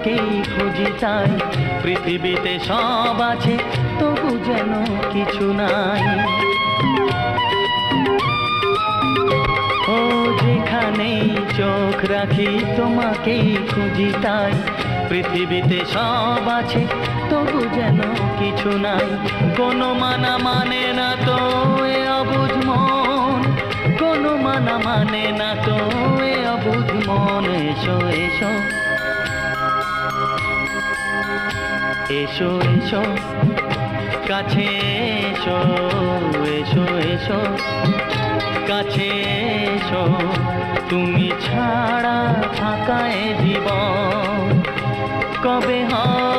তোমাকেই খুঁজি তাই, পৃথিবীতে সব আছে তবু যেন কিছু নাই। ও যেখানেই চোখ রাখি তোমাকেই খুঁজি তাই, পৃথিবীতে সব আছে তবু যেন কিছু নাই। কোনো মানা মানে না তো এ অবুঝ মন, কোনো মানা মানে না তো এ অবুঝ মন। এসো এসো এসো এসো কাছে এসো, এসো এসো কাছে এসো, তুমি ছাড়া ফাঁকা এ জীবন কবে হয়